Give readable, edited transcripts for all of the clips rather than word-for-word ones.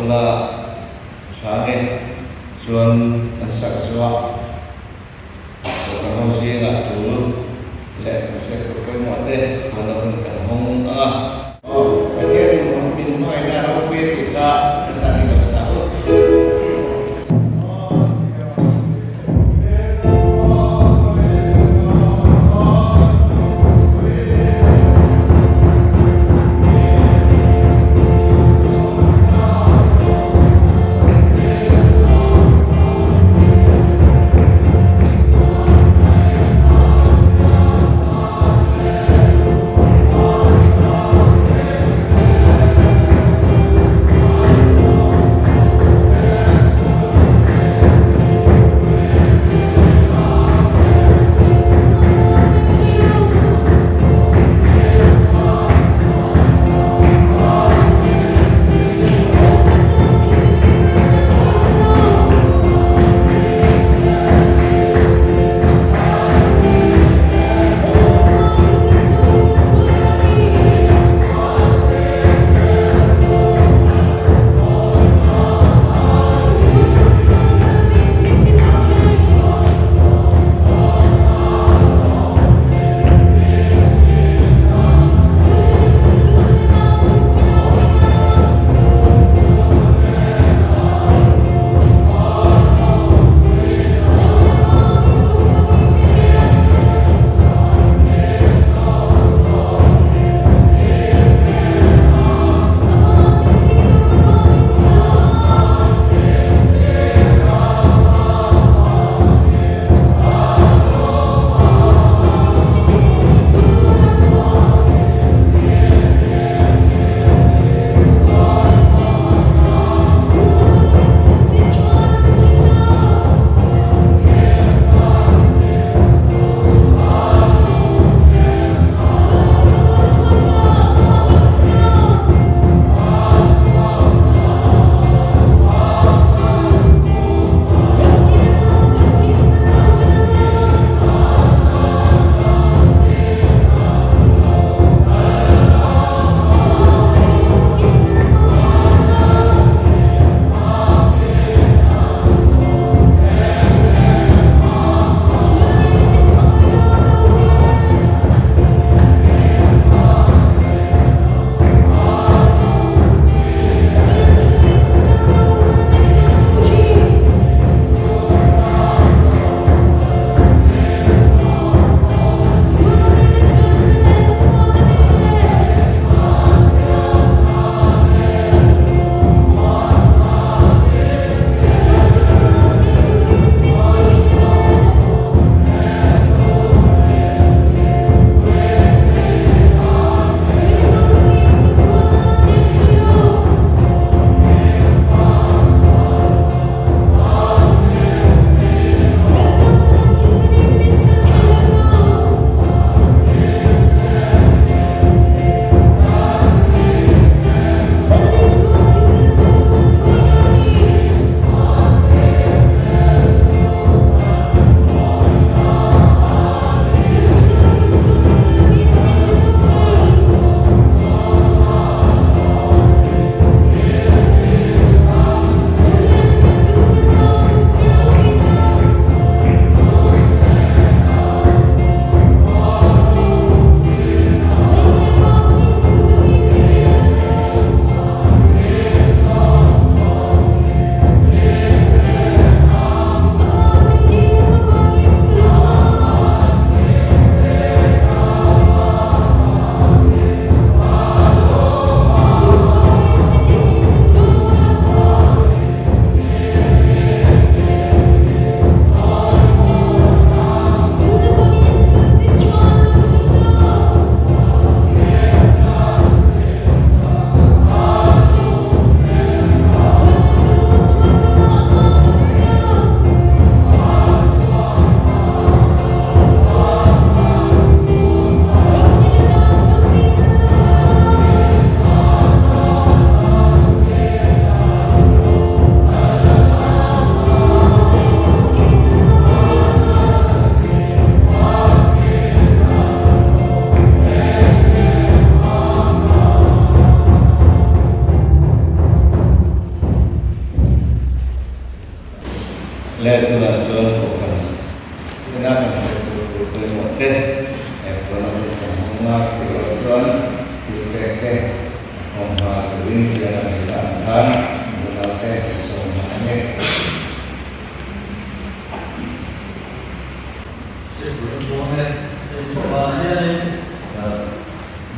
là sáng ngày chuan an sak zuwa kan ho si nga chu le kan se ko ko mo te ana kan hong anga ka thian min mai na ro pe ti ka sa ni ka sa Let us open. Kenapa saya bermotif? Ekonomi pembangunan kehidupan kita membangun siapa kita akan melakukan semuanya.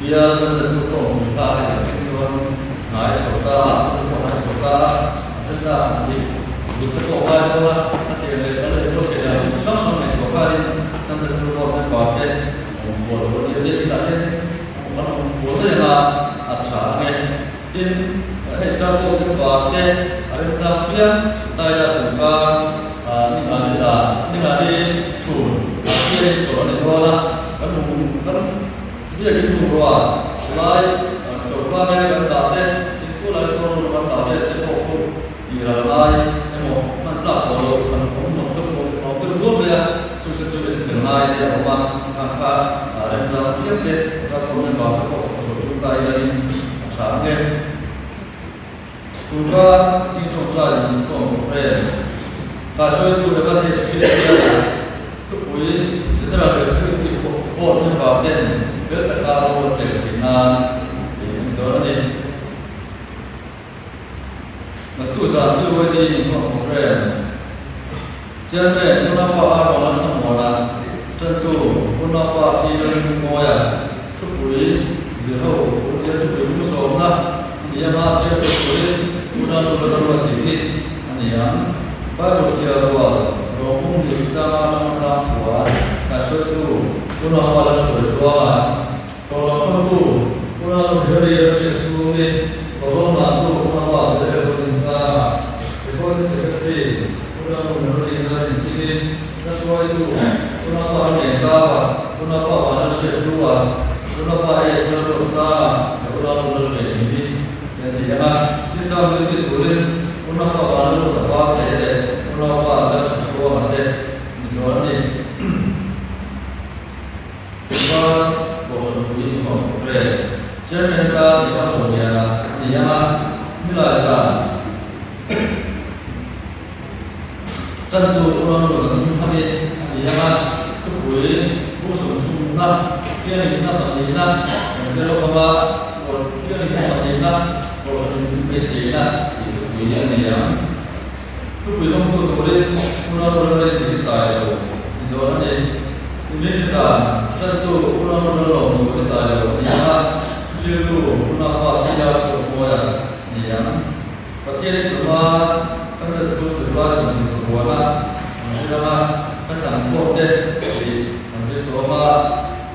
Biar sendiri itu kita yang sendiri naik kota, naik kota, sedang di butuh kota itu lah. Nanti kalau itu sudah sama naik kota sendiri itu orang pakai membuat dia tidak orang membuat dia acah ni. Ini just untuk pakai ada sampian, tidak buka ni ada school, ini jalan itu lah. Kan dia itu luar, selain coba mereka kata itu restoran kata itu pokok di dalam emo mantap kalau untuk dia cukup kenal dia rumah kakak rencana dia restoran kata pokok cukup dari sangat juga si contoh ini kompres kasus itu lepas experience kemudian setelah experience pokok ni bagian kita kalau berkenaan dengan ini, maka sahaja ini kompres. Jangan kenapa orang semua tentu kenapa siapa moya, kemudian jauh dia tu berusaha dia macam kemudian benar-benar dikit, yang baru siapa orang pun jangan macam buat kasus itu. Kuna wala chulwa kalau tentu kuna dari sesuatu kalau nanti kuna wala sesuatu insan itu seperti kuna dari ini sesuatu kuna wala insan kuna wala sesuatu kuna wala sesuatu sah kuna dari ini dan dia bisa menjadi boleh kuna wala dapat ada kuna wala sesuatu ada ini bosan ini kompres. Jangan kita dia merasa tentu orang bosan tapi dia kemudian bosan tunah dia tunah kalau bawa dia bosan biasa itu dia kemudian kemudian bisa itu orang Indonesia tentu orang sudah saya lihat justru pasti semua yang pakai cuma sampai 10 bulan sudah macam boleh masih cuma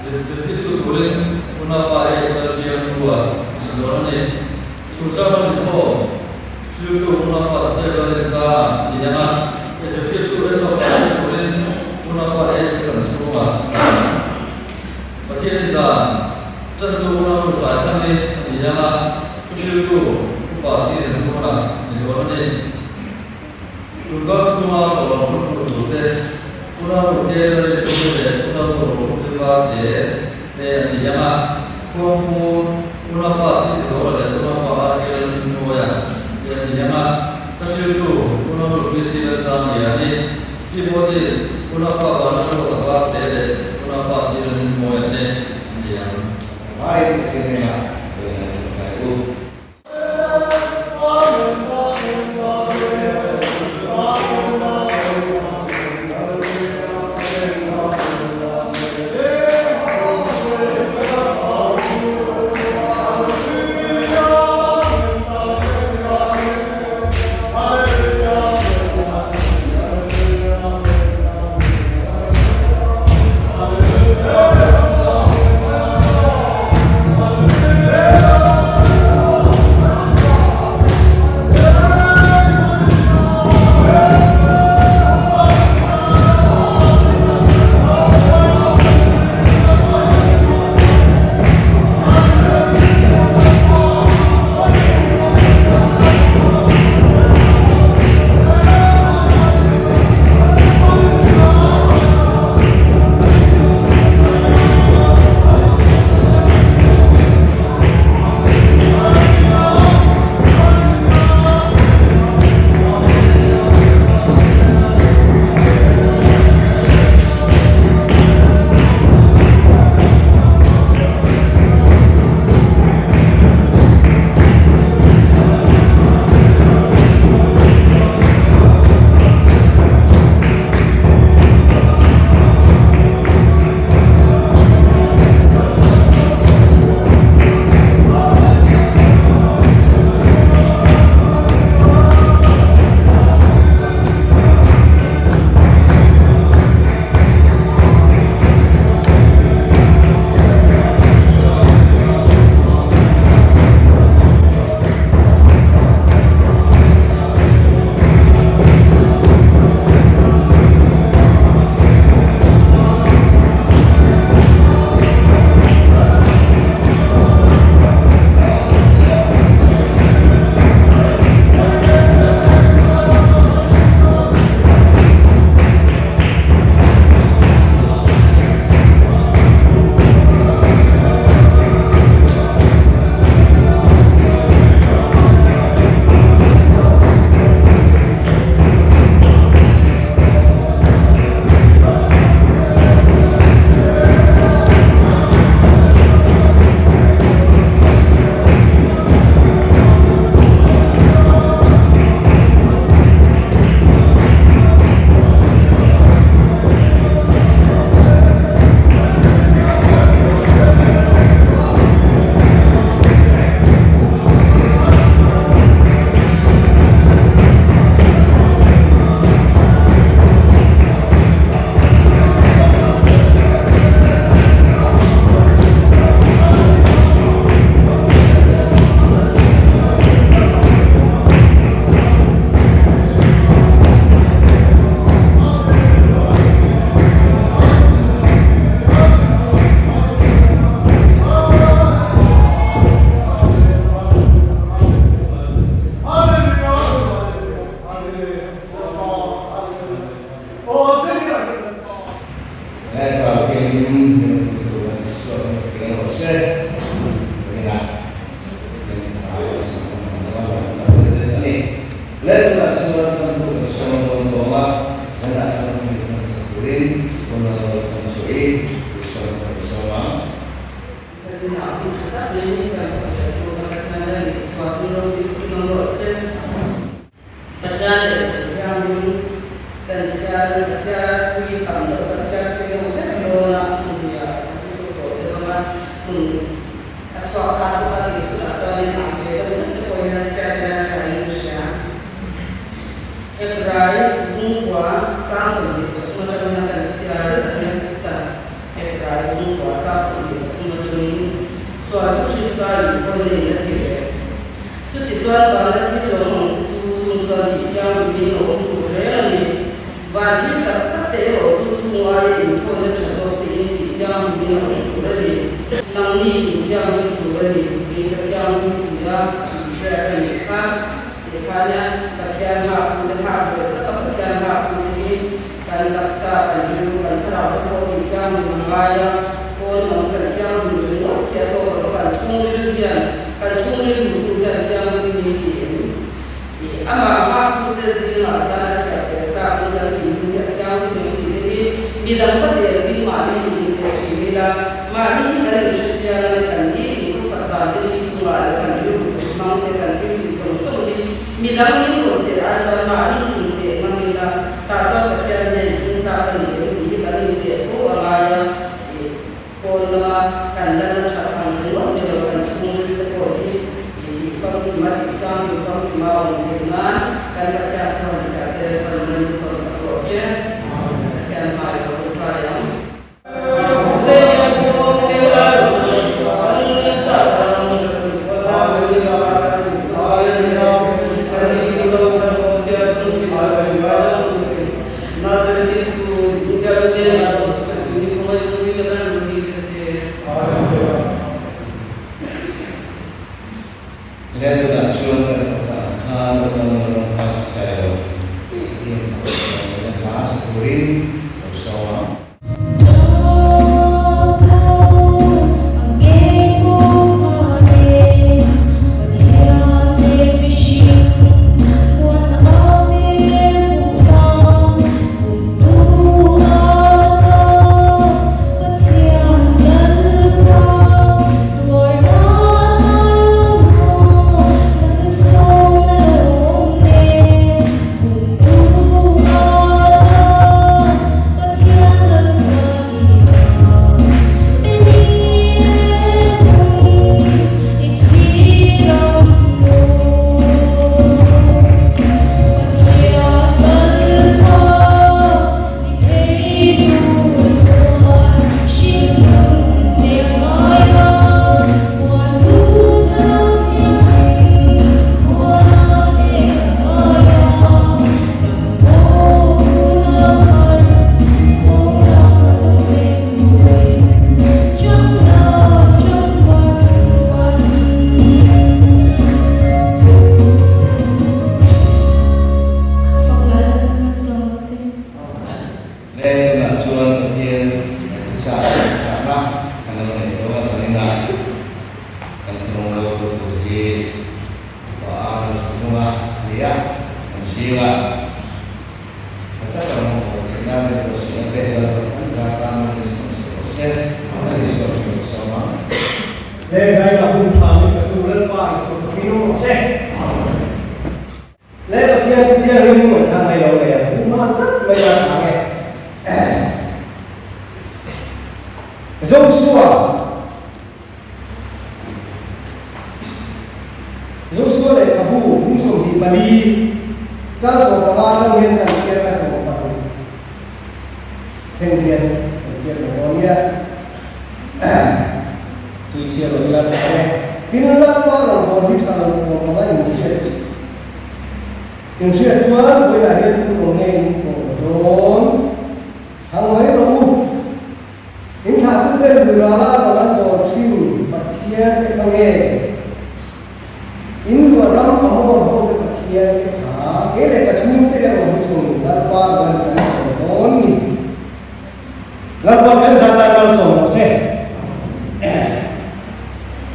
sedikit boleh pakai yang dua orang ini susah itu justru pasti saya yang sedikit boleh pakai semua. Bagaimana sah? Tentu orang berusaha ni ialah justru pasti semua orang ini. Tugas semua orang berusaha, orang berusaha itu orang berusaha dia ialah kumpul orang pasti orang pakai semua dia ialah justru orang berusaha sama ini. Ibadis kuna apa orang berapa ada kuna pasti semua ini yang Baik ini lah. Itu. Let us welcome to the Shalom Doma, and I am going to Surin, one of the Sansuri, Shalom.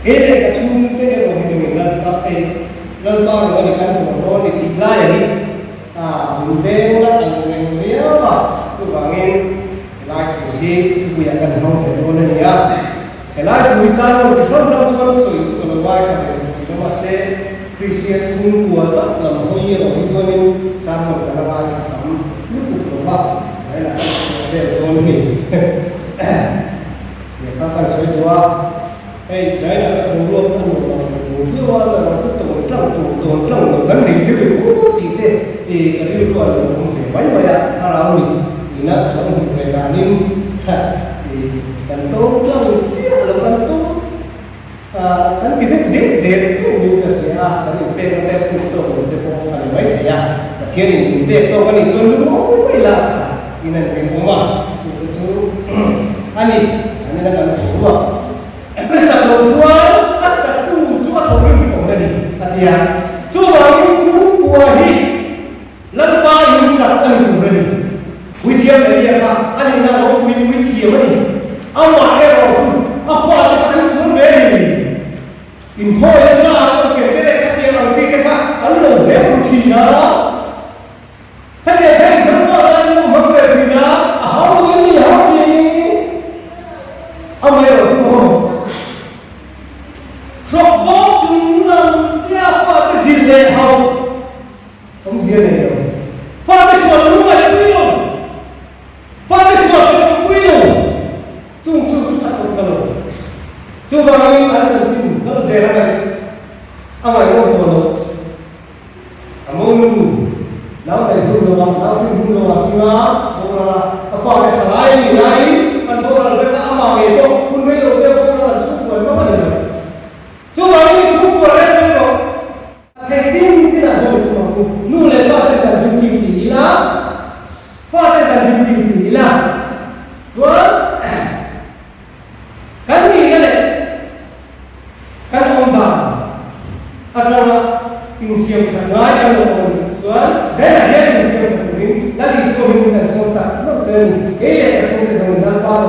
Ele ka chung te ke ro hi ni na ta pe lal ba ro ni kan ko ro ni ti la ya ni đen là anh mình nhớ mà tôi bảo nghe lại thì bây giờ cần không để luôn này nhá cái lại buổi sáng thì không làm cho con sủi cho con vai cả để nó mà sẽ Christian chung của rất là hơi nhiều rồi cho nên sang một cái vai lắm lúc tục nó vào đấy là để luôn mình để các bạn sẽ qua đây đấy là cái đồ luôn cái đồ như là nó chút tổn trọng vấn đề như vậy cũng thì cái điều đó là không thể mấy bây giờ nó là mình thì nó không thể là nên thì cần tốt trong chia là cần tốt kan kita dia tu juga saya kan impact kita tu tu dia pun kan baik ya akhir ini impact tu kan itu lu baiklah ini kan rumah tu ani nak kan buat Masa jual asal tu jual orang ni orang ni artinya cuba itu buahi lepas ini satu ni orang ni widia dari apa ani nak orang widia ni awak orang apa yang semua ni Info yang sah, kita kita yang orang kita, Allah dia punya. Kita yang berbuat dalam muka kita, how ini, apa yang tu? Sebab cuma siapa terjilai how, kamu siapa ni? Pada suatu rumah itu, pada suatu rumah itu, cung atau kalau, coba ini ada kalau saya nak awak yang tahu, amun, lawan dari dulu kita, orang apa yang lain, kan orang mereka amal itu, pun mereka orang super, apa ni? Coba ini super itu, testing tidak semua, nulis pada dan bikin ilah, pada dan bikin ilah, tuan, kan ni kan? Kan orang adalah insiam sangat yang orang tuan, saya dia insiam sangat ini, lagi sekolah dan sontak, bukan, sontak sangat apa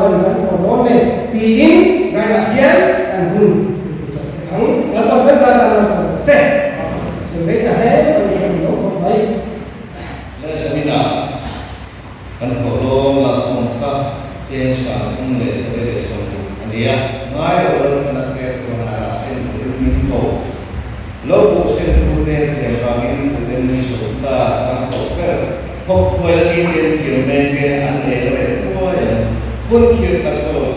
orang ni, tiin, gaya dia dan hun, kalau kita dalam sontak, sebenarnya ada orang baik. Saya minta kan tolong lakukan siapa pun boleh sebagai solusi. Dia ngai orang nak Lalu sen kemudian terbangun kemudian misota sampai hok tuai lagi dia kira mereka ane lagi tuai pun kira tak tahu